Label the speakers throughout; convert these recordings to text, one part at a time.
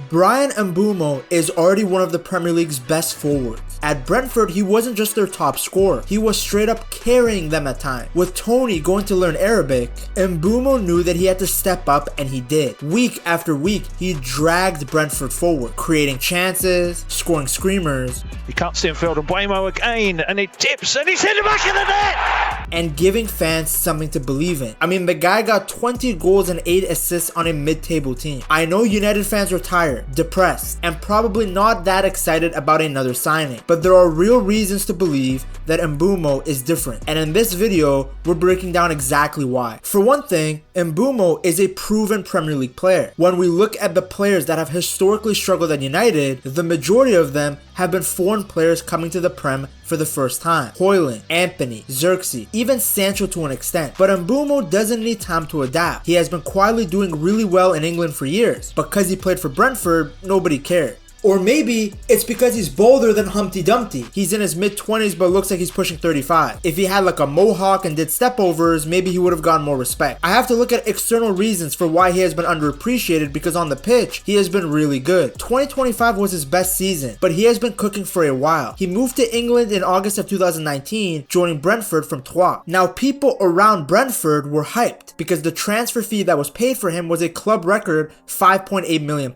Speaker 1: Bryan Mbeumo is already one of the Premier League's best forwards. At Brentford, he wasn't just their top scorer, he was straight up carrying them at times. With Tony going to learn Arabic, Mbeumo knew that he had to step up, and he did. Week after week, he dragged Brentford forward, creating chances, scoring screamers.
Speaker 2: He cuts infield and Mbeumo again, and it tips, and he's hit the back of the net!
Speaker 1: And giving fans something to believe in. I mean, the guy got 20 goals and 8 assists on a mid-table team. I know United fans are tired, depressed, and probably not that excited about another signing, but there are real reasons to believe that Mbeumo is different. And in this video, we're breaking down exactly why. For one thing, Mbeumo is a proven Premier League player. When we look at the players that have historically struggled at United, the majority of them have been foreign players coming to the Prem for the first time. Højlund, Anthony, Xerxes, even Sancho to an extent. But Mbeumo doesn't need time to adapt. He has been quietly doing really well in England for years. Because he played for Brentford, nobody cared. Or maybe it's because he's bolder than Humpty Dumpty. He's in his mid-20s but looks like he's pushing 35. If he had like a mohawk and did stepovers, maybe he would have gotten more respect. I have to look at external reasons for why he has been underappreciated, because on the pitch, he has been really good. 2025 was his best season, but he has been cooking for a while. He moved to England in August of 2019, joining Brentford from Troyes. Now, people around Brentford were hyped because the transfer fee that was paid for him was a club record £5.8 million.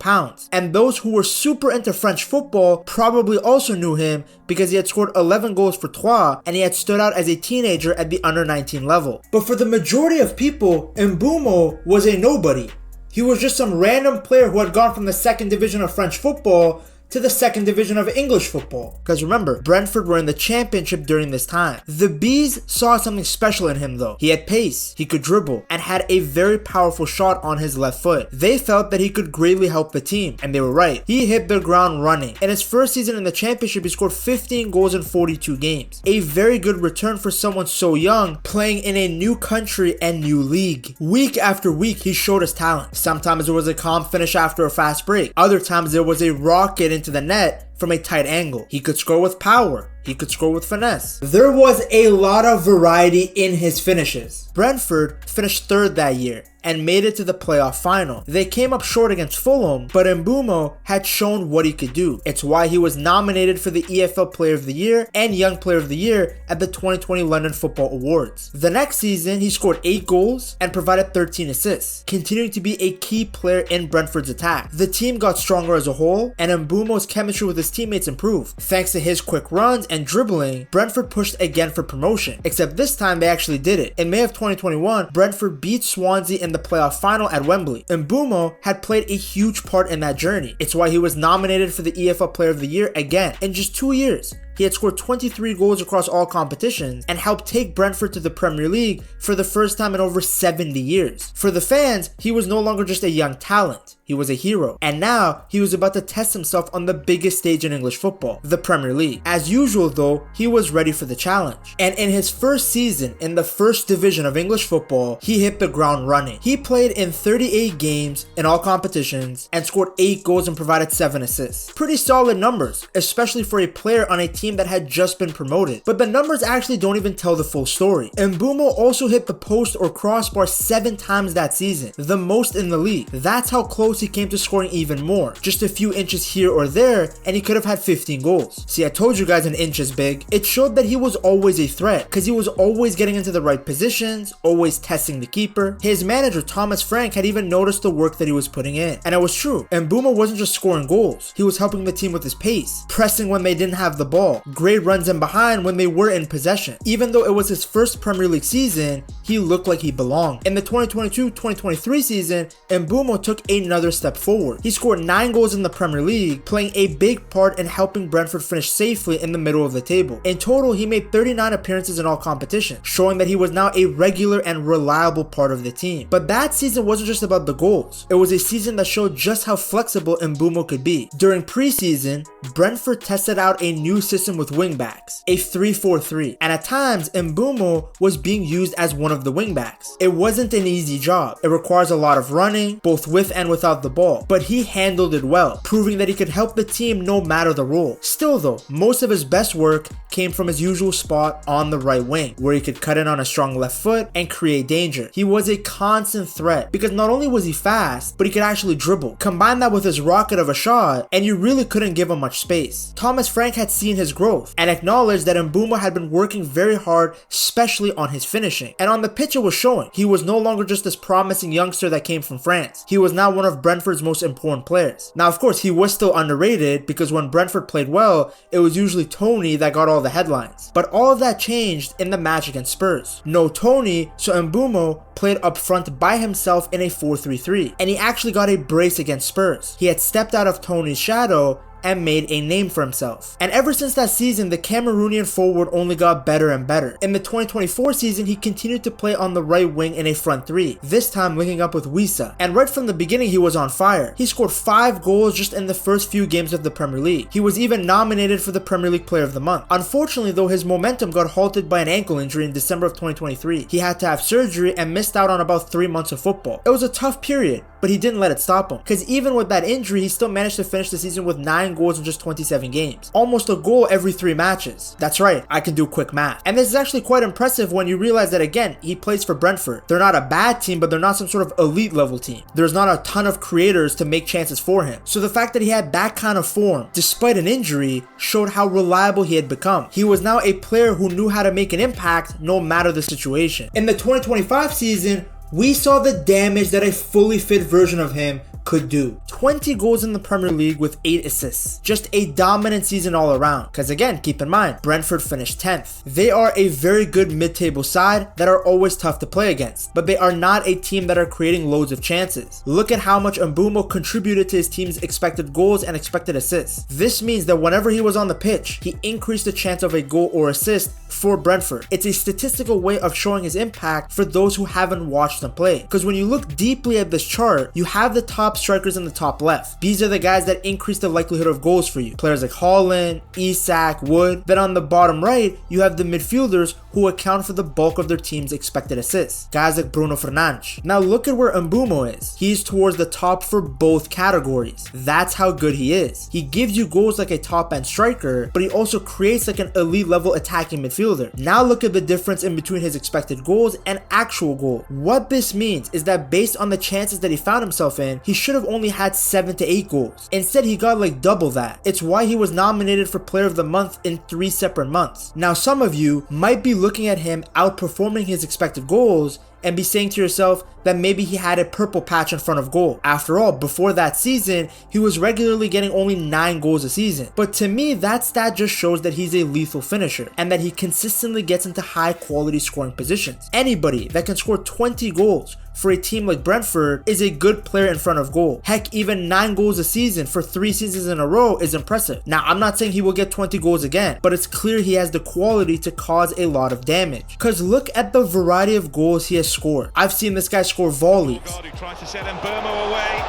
Speaker 1: And those who were super into French football probably also knew him because he had scored 11 goals for Troyes and he had stood out as a teenager at the under-19 level. But for the majority of people, Mbeumo was a nobody. He was just some random player who had gone from the second division of French football to the second division of English football. Because remember, Brentford were in the championship during this time. The Bees saw something special in him though. He had pace, he could dribble, and had a very powerful shot on his left foot. They felt that he could greatly help the team, and they were right. He hit the ground running. In his first season in the championship, he scored 15 goals in 42 games. A very good return for someone so young, playing in a new country and new league. Week after week, he showed his talent. Sometimes there was a calm finish after a fast break. Other times there was a rocket into the net from a tight angle. He could score with power. He could score with finesse. There was a lot of variety in his finishes. Brentford finished third that year and made it to the playoff final. They came up short against Fulham, but Mbeumo had shown what he could do. It's why he was nominated for the EFL Player of the Year and Young Player of the Year at the 2020 London Football Awards. The next season, he scored 8 goals and provided 13 assists, continuing to be a key player in Brentford's attack. The team got stronger as a whole, and Mbeumo's chemistry with his teammates improved. Thanks to his quick runs and dribbling, Brentford pushed again for promotion, except this time they actually did it. In May of 2021, Brentford beat Swansea in the playoff final at Wembley. Mbeumo had played a huge part in that journey. It's why he was nominated for the EFL Player of the Year again. In just 2 years, he had scored 23 goals across all competitions and helped take Brentford to the Premier League for the first time in over 70 years. For the fans, he was no longer just a young talent. He was a hero. And now, he was about to test himself on the biggest stage in English football, the Premier League. As usual though, he was ready for the challenge. And in his first season in the first division of English football, he hit the ground running. He played in 38 games in all competitions and scored 8 goals and provided 7 assists. Pretty solid numbers, especially for a player on a team that had just been promoted. But the numbers actually don't even tell the full story. Mbeumo also hit the post or crossbar 7 times that season, the most in the league. That's how close he came to scoring even more. Just a few inches here or there, and he could have had 15 goals. See, I told you guys an inch is big. It showed that he was always a threat, because he was always getting into the right positions, always testing the keeper. His manager, Thomas Frank, had even noticed the work that he was putting in. And it was true. Mbeumo wasn't just scoring goals. He was helping the team with his pace, pressing when they didn't have the ball, great runs in behind when they were in possession. Even though it was his first Premier League season, he looked like he belonged. In the 2022-2023 season, Mbeumo took another step forward. He scored 9 goals in the Premier League, playing a big part in helping Brentford finish safely in the middle of the table. In total, he made 39 appearances in all competitions, showing that he was now a regular and reliable part of the team. But that season wasn't just about the goals. It was a season that showed just how flexible Mbeumo could be. During preseason, Brentford tested out a new system with wingbacks, a 3-4-3, and at times Mbeumo was being used as one of the wingbacks. It wasn't an easy job. It requires a lot of running, both with and without the ball, but he handled it well, proving that he could help the team no matter the role. Still though, most of his best work came from his usual spot on the right wing, where he could cut in on a strong left foot and create danger. He was a constant threat because not only was he fast, but he could actually dribble. Combine that with his rocket of a shot, and you really couldn't give him much space. Thomas Frank had seen his growth and acknowledged that Mbeumo had been working very hard, especially on his finishing. And on the pitch it was showing. He was no longer just this promising youngster that came from France. He was now one of Brentford's most important players. Now, of course, he was still underrated because when Brentford played well, it was usually Tony that got all the headlines. But all of that changed in the match against Spurs. No Tony, so Mbeumo played up front by himself in a 4-3-3, and he actually got a brace against Spurs. He had stepped out of Tony's shadow and made a name for himself. And ever since that season, the Cameroonian forward only got better and better. In the 2024 season, he continued to play on the right wing in a front three, this time linking up with Wissa. And right from the beginning, he was on fire. He scored 5 goals just in the first few games of the Premier League. He was even nominated for the Premier League Player of the Month. Unfortunately though, his momentum got halted by an ankle injury in December of 2023. He had to have surgery and missed out on about 3 months of football. It was a tough period, but he didn't let it stop him, because even with that injury, he still managed to finish the season with 9 goals in just 27 games. Almost a goal every 3 matches. That's right, I can do quick math. And this is actually quite impressive when you realize that, again, he plays for Brentford. They're not a bad team, but they're not some sort of elite level team. There's not a ton of creators to make chances for him. So the fact that he had that kind of form, despite an injury, showed how reliable he had become. He was now a player who knew how to make an impact no matter the situation. In the 2025 season, we saw the damage that a fully fit version of him could do. 20 goals in the Premier League with 8 assists. Just a dominant season all around. Because again, keep in mind, Brentford finished 10th. They are a very good mid-table side that are always tough to play against, but they are not a team that are creating loads of chances. Look at how much Mbeumo contributed to his team's expected goals and expected assists. This means that whenever he was on the pitch, he increased the chance of a goal or assist for Brentford. It's a statistical way of showing his impact for those who haven't watched him play. Because when you look deeply at this chart, you have the top strikers in the top left. These are the guys that increase the likelihood of goals for you. Players like Haaland, Isak, Wood. Then on the bottom right, you have the midfielders who account for the bulk of their team's expected assists. Guys like Bruno Fernandes. Now look at where Mbeumo is. He's towards the top for both categories. That's how good he is. He gives you goals like a top end striker, but he also creates like an elite level attacking midfielder. Now look at the difference in between his expected goals and actual goal. What this means is that based on the chances that he found himself in, he should have only had 7 to 8 goals. Instead, he got like double that. It's why he was nominated for Player of the Month in 3 separate months. Now some of you might be looking at him outperforming his expected goals and be saying to yourself that maybe he had a purple patch in front of goal. After all, before that season, he was regularly getting only 9 goals a season. But to me, that stat just shows that he's a lethal finisher and that he consistently gets into high quality scoring positions. Anybody that can score 20 goals for a team like Brentford is a good player in front of goal. Heck, even 9 goals a season for 3 seasons in a row is impressive. Now, I'm not saying he will get 20 goals again, but it's clear he has the quality to cause a lot of damage. Cause look at the variety of goals he has scored. I've seen this guy score volleys.
Speaker 2: God, who tried to set Mbeumo away.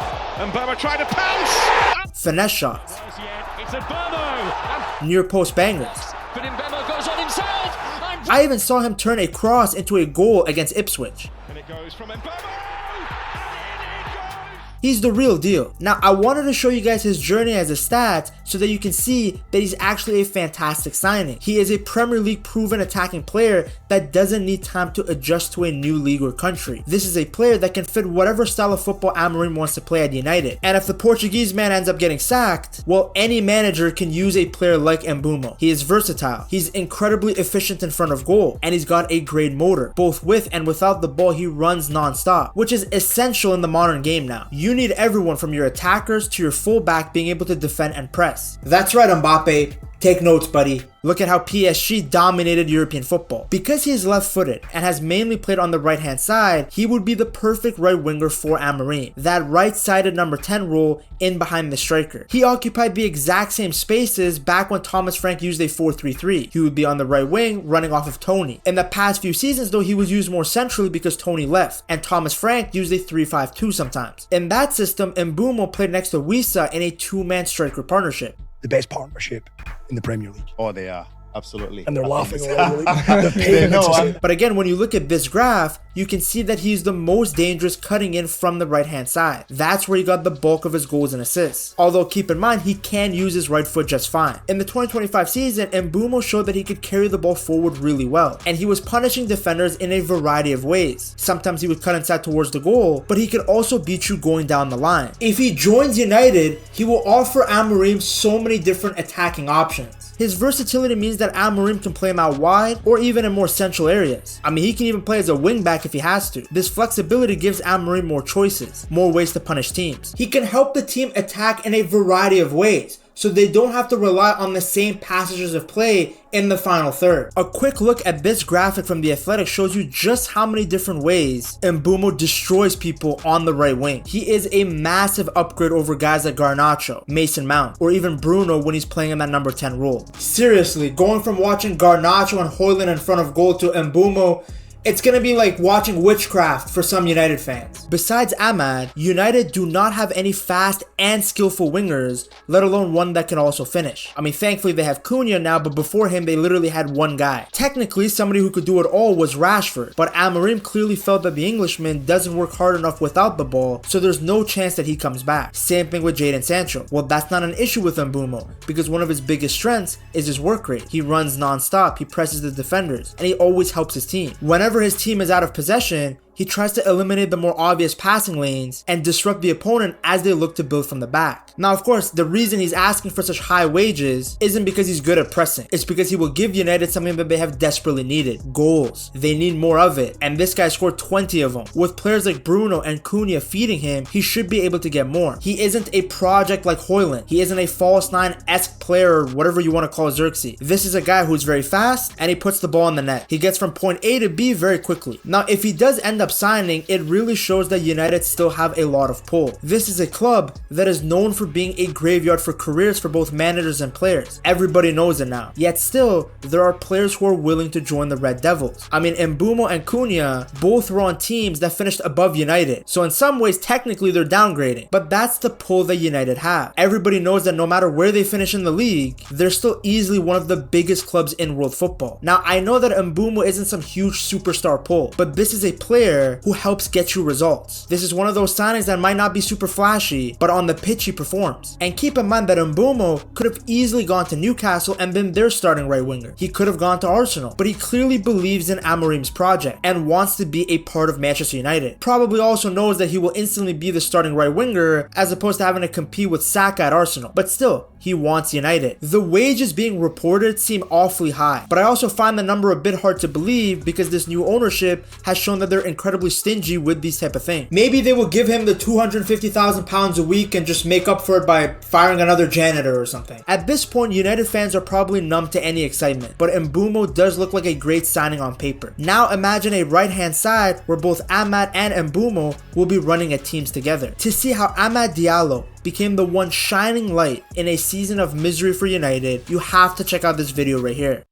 Speaker 2: Mbeumo tried to pounce.
Speaker 1: Finesse shots.
Speaker 2: It's Mbeumo.
Speaker 1: Near post bangers.
Speaker 2: But Mbeumo goes on himself.
Speaker 1: I even saw him turn a cross into a goal against Ipswich.
Speaker 2: And it goes from Mbeumo.
Speaker 1: He's the real deal. Now, I wanted to show you guys his journey as a stat so that you can see that he's actually a fantastic signing. He is a Premier League proven attacking player that doesn't need time to adjust to a new league or country. This is a player that can fit whatever style of football Amorim wants to play at United. And if the Portuguese man ends up getting sacked, well, any manager can use a player like Mbeumo. He is versatile. He's incredibly efficient in front of goal, and he's got a great motor. Both with and without the ball, he runs non-stop, which is essential in the modern game now. You need everyone from your attackers to your fullback being able to defend and press. That's right, Mbappe. Take notes, buddy. Look at how PSG dominated European football. Because he is left-footed and has mainly played on the right-hand side, he would be the perfect right winger for Amorim. That right-sided number 10 role in behind the striker. He occupied the exact same spaces back when Thomas Frank used a 4-3-3. He would be on the right wing, running off of Tony. In the past few seasons though, he was used more centrally because Tony left, and Thomas Frank used a 3-5-2 sometimes. In that system, Mbeumo played next to Wissa in a 2-man striker partnership.
Speaker 3: The best partnership in the Premier League.
Speaker 4: Oh, they are.
Speaker 3: Absolutely.
Speaker 4: And they're
Speaker 3: I
Speaker 4: laughing
Speaker 3: think
Speaker 4: already.
Speaker 3: it's-
Speaker 4: The pain
Speaker 3: No,
Speaker 4: is-
Speaker 3: I'm-
Speaker 1: But again, when you look at this graph, you can see that he's the most dangerous cutting in from the right hand side. That's where he got the bulk of his goals and assists. Although keep in mind, he can use his right foot just fine. In the 2025 season, Mbeumo showed that he could carry the ball forward really well, and he was punishing defenders in a variety of ways. Sometimes he would cut inside towards the goal, but he could also beat you going down the line. If he joins United, he will offer Amorim so many different attacking options. His versatility means that Amorim can play him out wide or even in more central areas. I mean, he can even play as a wingback if he has to. This flexibility gives Amorim more choices, more ways to punish teams. He can help the team attack in a variety of ways, so they don't have to rely on the same passages of play in the final third. A quick look at this graphic from The Athletic shows you just how many different ways Mbeumo destroys people on the right wing. He is a massive upgrade over guys like Garnacho, Mason Mount, or even Bruno when he's playing in that number 10 role. Seriously, going from watching Garnacho and Højlund in front of goal to Mbeumo, it's gonna be like watching witchcraft for some United fans. Besides Ahmad, United do not have any fast and skillful wingers, let alone one that can also finish. I mean, thankfully they have Cunha now, but before him they literally had one guy. Technically, somebody who could do it all was Rashford, but Amorim clearly felt that the Englishman doesn't work hard enough without the ball, so there's no chance that he comes back. Same thing with Jadon Sancho. Well, that's not an issue with Mbeumo, because one of his biggest strengths is his work rate. He runs non-stop, he presses the defenders, and he always helps his team. Whenever his team is out of possession, he tries to eliminate the more obvious passing lanes and disrupt the opponent as they look to build from the back. Now, of course, the reason he's asking for such high wages isn't because he's good at pressing. It's because he will give United something that they have desperately needed: goals. They need more of it, and this guy scored 20 of them. With players like Bruno and Cunha feeding him, he should be able to get more. He isn't a project like Højlund. He isn't a false nine-esque player or whatever you want to call Xerxes. This is a guy who's very fast and he puts the ball in the net. He gets from point A to B very quickly. Now, if he does end up signing, it really shows that United still have a lot of pull. This is a club that is known for being a graveyard for careers for both managers and players. Everybody knows it now. Yet still, there are players who are willing to join the Red Devils. I mean, Mbeumo and Cunha both were on teams that finished above United, so in some ways technically they're downgrading, but that's the pull that United have. Everybody knows that no matter where they finish in the league, they're still easily one of the biggest clubs in world football. Now, I know that Mbeumo isn't some huge superstar pull, but this is a player who helps get you results. This is one of those signings that might not be super flashy, but on the pitch he performs. And keep in mind that Mbeumo could have easily gone to Newcastle and been their starting right winger. He could have gone to Arsenal, but he clearly believes in Amorim's project and wants to be a part of Manchester United. Probably also knows that he will instantly be the starting right winger as opposed to having to compete with Saka at Arsenal, but still, he wants United. The wages being reported seem awfully high, but I also find the number a bit hard to believe because this new ownership has shown that they're incredibly stingy with these type of things. Maybe they will give him the £250,000 a week and just make up for it by firing another janitor or something. At this point, United fans are probably numb to any excitement, but Mbeumo does look like a great signing on paper. Now imagine a right-hand side where both Ahmad and Mbeumo will be running at teams together. To see how Amad Diallo became the one shining light in a season of misery for United, you have to check out this video right here.